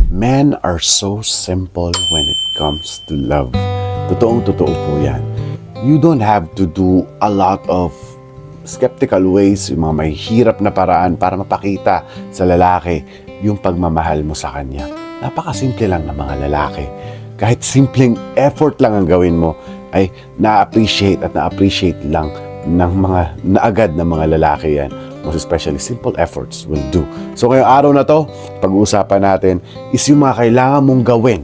Men are so simple when it comes to love. Totoong-totoo po yan. You don't have to do a lot of skeptical ways, yung mga may hirap na paraan para mapakita sa lalaki yung pagmamahal mo sa kanya. Napakasimple lang ng mga lalaki. Kahit simpleng effort lang ang gawin mo, ay na-appreciate at na-appreciate lang ng mga naagad na mga lalaki yan. Most especially, simple efforts will do. So ngayong araw na to, pag-uusapan natin is yung mga kailangan mong gawin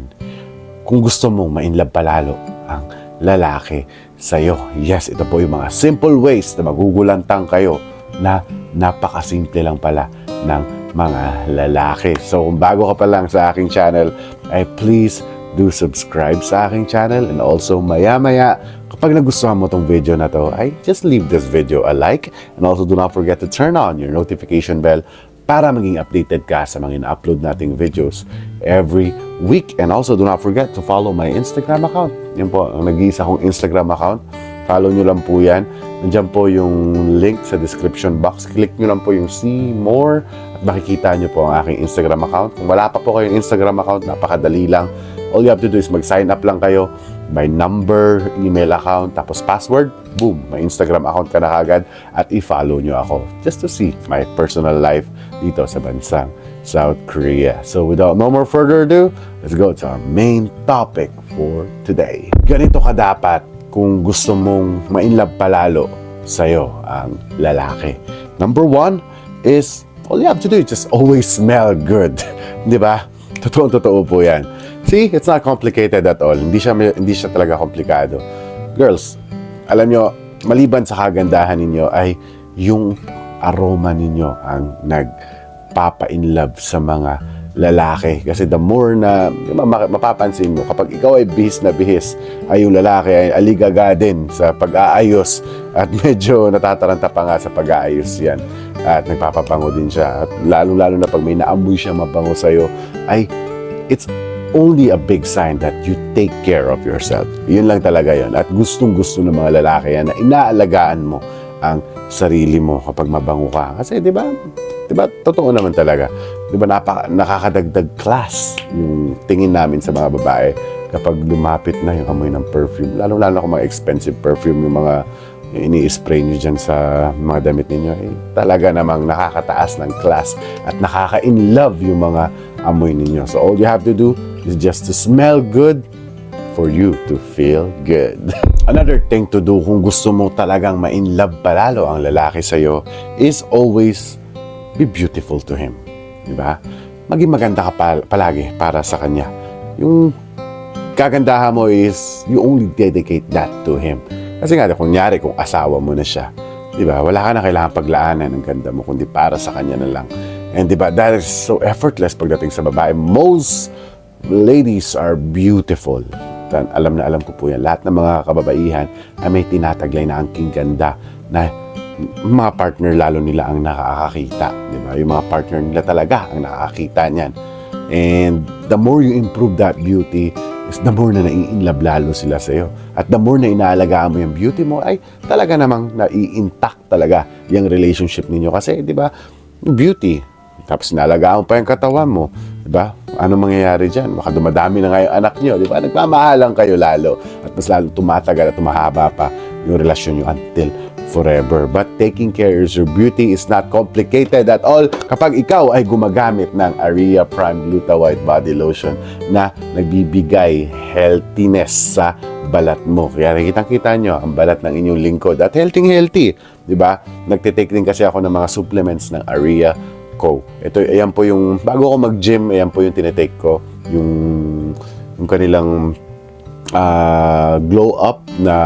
kung gusto mong ma-inlove palalo ang lalaki sa'yo. Yes, ito po yung mga simple ways na magugulantang kayo na napakasimple lang pala ng mga lalaki. So kung bago ka pa lang sa aking channel, ay please do subscribe sa aking channel, and also maya-maya kapag nagustuhan mo tong video na to, ay just leave this video a like, and also do not forget to turn on your notification bell para maging updated ka sa mga ina-upload nating videos every week. And also do not forget to follow my Instagram account. Yan po, ang nag-iisa kong Instagram account. Follow nyo lang po yan. Nandiyan po yung link sa description box. Click nyo lang po yung see more at makikita nyo po ang aking Instagram account. Kung wala pa po kayong Instagram account, napakadali lang. All you have to do is mag-sign up lang kayo by number, email account, tapos password. Boom! May Instagram account ka na kagad at i-follow nyo ako just to see my personal life dito sa bansang South Korea. So without no more further ado, let's go to our main topic for today. Ganito ka dapat kung gusto mong ma-inlove palalo sa'yo ang lalaki. Number one is, all you have to do is just always smell good. Di ba? Totoo po yan. See, it's not complicated at all. Hindi siya talaga komplikado. Girls, alam nyo, maliban sa kagandahan ninyo ay yung aroma ninyo ang nagpapa-inlove sa mga lalaki. Kasi the more na mapapansin mo, kapag ikaw ay bihis na bihis, ay yung lalaki ay aligaga din sa pag-aayos at medyo natataranta pa nga sa pag-aayos yan. At nagpapapango din siya. At lalo-lalo na pag may naamoy siya mabango sa'yo, ay it's only a big sign that you take care of yourself. Yun lang talaga yun. At gustong-gusto ng mga lalaki yan na inaalagaan mo ang sarili mo kapag mabango ka. Kasi di ba, totoo naman talaga. Di ba, nakakadagdag class yung tingin namin sa mga babae kapag lumapit na yung amoy ng perfume. Lalo-lalo kung mga expensive perfume, yung mga ini-spray nyo dyan sa mga damit ninyo, eh, talaga namang nakakataas ng class at nakaka-in-love yung mga amoy ninyo. So all you have to do is just to smell good for you to feel good. Another thing to do kung gusto mo talagang ma-in-love palalo ang lalaki sa'yo is always be beautiful to him. Diba? Maging maganda ka palagi para sa kanya. Yung kagandahan mo is you only dedicate that to him. Kasi nga, kunyari kung asawa mo na siya, diba? Wala ka na kailangan paglaanan ng ganda mo, kundi para sa kanya na lang. And diba, that is so effortless pagdating sa babae. Most ladies are beautiful. Alam na alam ko po yan. Lahat ng mga kababaihan ay may tinataglay na angking ganda na mga partner lalo nila ang nakakakita. Diba? Yung mga partner nila talaga ang nakakakita niyan. And the more you improve that beauty, is the more na nai-inlove lalo sila sa'yo. At the more na inaalagaan mo yung beauty mo, ay talaga namang nai-intact talaga yung relationship ninyo. Kasi, di ba, beauty, tapos inaalagaan mo pa yung katawan mo, di ba? Ano mangyayari dyan? Baka dumadami na nga yung anak nyo, di ba? Nagmamahalan kayo lalo. At mas lalo tumatagal at tumahaba pa yung relasyon nyo until forever. But taking care of your beauty is not complicated at all kapag ikaw ay gumagamit ng Aria Prime Gluta White Body Lotion na nagbibigay healthiness sa balat mo. Kaya nakitang-kita nyo ang balat ng inyong lingkod at healthy. Diba? Nagtitake din kasi ako ng mga supplements ng Aria Co. Ito, ayan po yung, bago ako mag-gym, ayan po yung tinitake ko. Yung kanilang glow up na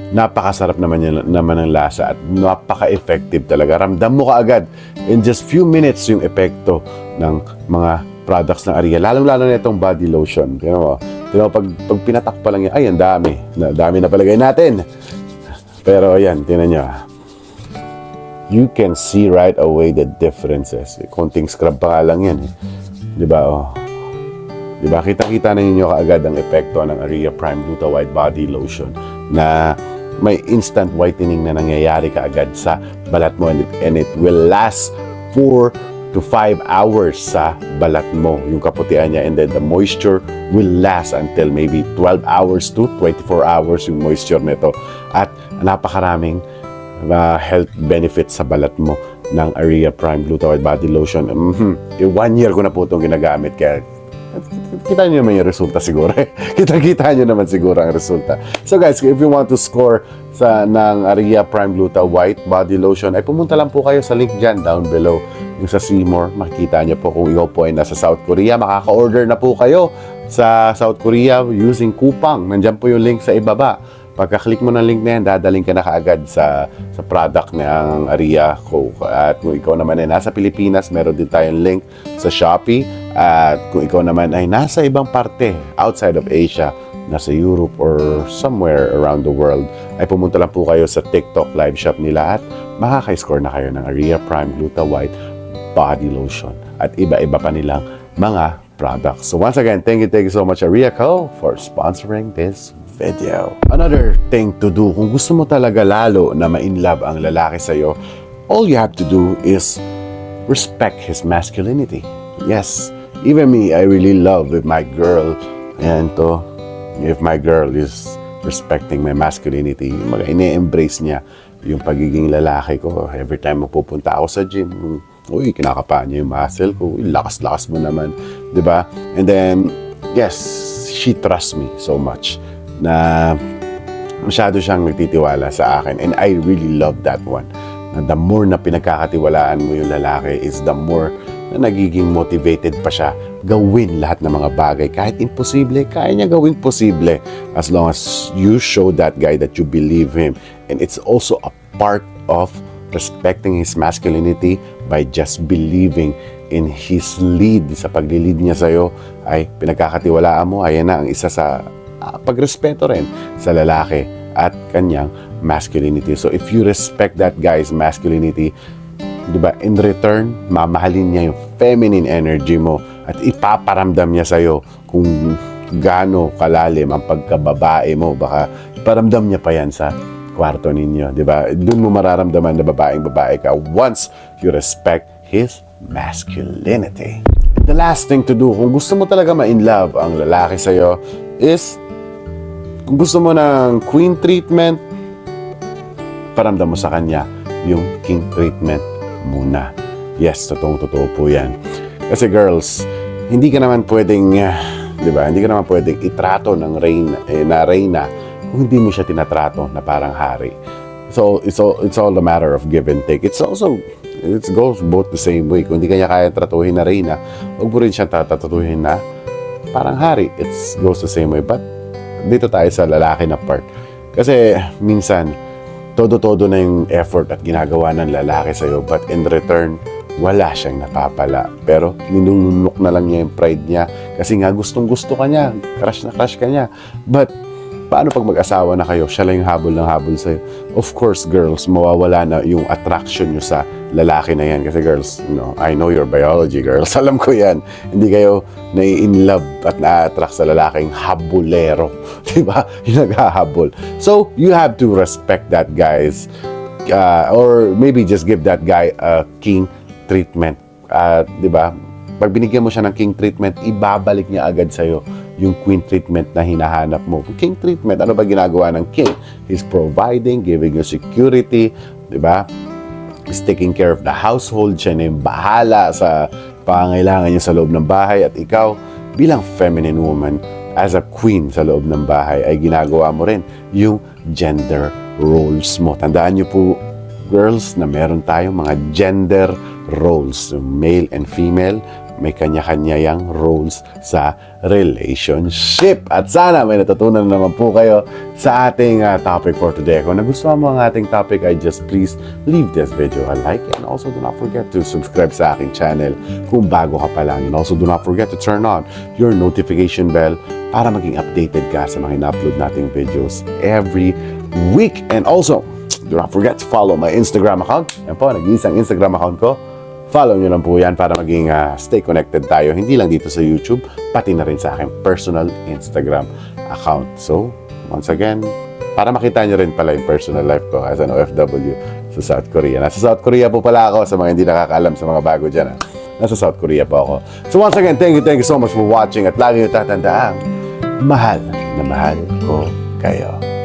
napakasarap naman ang lasa at napaka-effective talaga. Ramdam mo kaagad in just few minutes yung epekto ng mga products ng Aria. Lalo-lalo na itong body lotion. Pag pinatak pa lang yan, ay, ang dami. Dami na palagay natin. Pero ayan, tinan nyo. You can see right away the differences. Konting scrub pa nga lang yan. Diba, oh. Diba, kita-kita na ninyo kaagad ang epekto ng Aria Prime Gluta White Body Lotion na may instant whitening na nangyayari kaagad sa balat mo, and it will last for to 5 hours sa balat mo, yung kaputian niya, and then the moisture will last until maybe 12 hours to 24 hours yung moisture nito. At napakaraming health benefits sa balat mo ng Aria Prime Glutathione Body Lotion. 1 year ko na po itong ginagamit, kaya kita nyo naman yung resulta siguro. Kita nyo naman siguro ang resulta. So guys, if you want to score ng Aria Prime Gluta White Body Lotion, ay pumunta lang po kayo sa link dyan down below. Yung sa Seymour, makikita nyo po kung ikaw po ay nasa South Korea. Makaka-order na po kayo sa South Korea using Coupang. Nandyan po yung link sa ibaba. Pagka-click mo ng link na yan, dadaling ka na kaagad sa product ng Aria Co. At kung ikaw naman ay nasa Pilipinas, meron din tayong link sa Shopee. At kung ikaw naman ay nasa ibang parte, outside of Asia, nasa Europe or somewhere around the world, ay pumunta lang po kayo sa TikTok live shop nila at makaka-score na kayo ng Aria Prime Gluta White Body Lotion. At iba-iba pa nilang mga products. So once again, thank you so much Aria Co. for sponsoring this video. Another thing to do, kung gusto mo talaga lalo na ma-inlove ang lalaki sa'yo, all you have to do is respect his masculinity. Yes, even me, I really love if my girl, if my girl is respecting my masculinity, ine-embrace niya yung pagiging lalaki ko. Every time mapupunta ako sa gym, uy, kinakapaan niya yung muscle ko, uy, lakas-lakas mo naman, di ba? And then, yes, she trusts me so much na masyado siyang nagtitiwala sa akin, and I really love that one. Na the more na pinagkakatiwalaan mo yung lalaki is the more na nagiging motivated pa siya gawin lahat ng mga bagay. Kahit imposible, kaya niya gawing posible as long as you show that guy that you believe him. And it's also a part of respecting his masculinity by just believing in his lead. Sa paglilid niya sa'yo ay pinagkakatiwalaan mo. Ayan na ang isa sa pagrespeto rin sa lalaki at kanyang masculinity. So if you respect that guy's masculinity, di ba, in return, mamahalin niya yung feminine energy mo at ipaparamdam niya sa'yo kung gaano kalalim ang pagkababae mo. Baka paramdam niya pa yan sa kwarto ninyo, di ba? Doon mo mararamdaman na babaeng-babae ka once you respect his masculinity. The last thing to do, kung gusto mo talaga ma-inlove ang lalaki sa'yo, is kung gusto mo ng queen treatment, paramdam mo sa kanya yung king treatment muna. Yes, totoo po yan. Kasi girls, hindi ka naman pwedeng, di ba, hindi ka naman pwedeng itrato ng reyna kung hindi mo siya tinatrato na parang hari. So, it's all a matter of give and take. It goes both the same way. Kung hindi kanya kaya tratuhin na reyna, huwag mo rin siya tatatuhin na parang hari. It goes the same way. But dito tayo sa lalaki na part. Kasi minsan, todo-todo na yung effort at ginagawa ng lalaki sa'yo, but in return, wala siyang napapala. Pero ninununok na lang niya yung pride niya kasi nga gustong-gusto ka niya, crush na crush ka niya. But paano pag mag-asawa na kayo, siya lang yung habol ng habol sa'yo? Of course, girls, mawawala na yung attraction nyo sa lalaki na yan. Kasi girls, I know your biology, girls. Alam ko yan. Hindi kayo nai-inlove at na-attract sa lalaking habulero. Diba? Yung naghahabol. So, you have to respect that, guys. Or maybe just give that guy a king treatment. Diba? Pag binigyan mo siya ng king treatment, ibabalik niya agad sa'yo yung queen treatment na hinahanap mo. King treatment, ano ba ginagawa ng king? He's providing, giving you security, di ba? He's taking care of the household. Siya na yung bahala sa pangangailangan niya sa loob ng bahay. At ikaw, bilang feminine woman, as a queen sa loob ng bahay, ay ginagawa mo rin yung gender roles mo. Tandaan niyo po, girls, na meron tayong mga gender roles, male and female. May kanya-kanya yang roles sa relationship. At sana may natutunan naman po kayo sa ating topic for today. Kung nagustuhan mo ang ating topic, I just please leave this video a like, and also do not forget to subscribe sa aking channel kung bago ka pa lang. And also do not forget to turn on your notification bell para maging updated ka sa mga in-upload nating videos every week. And also, do not forget to follow my Instagram account. Yan po, nag-iisang Instagram account ko. Follow nyo lang po yan para maging stay connected tayo. Hindi lang dito sa YouTube, pati na rin sa aking personal Instagram account. So, once again, para makita nyo rin pala yung personal life ko as an OFW sa South Korea. Nasa South Korea po pala ako sa mga hindi nakakaalam, sa mga bago dyan. nasa South Korea po ako. So once again, thank you so much for watching at lagi nyo tatandaan, mahal na mahal ko kayo.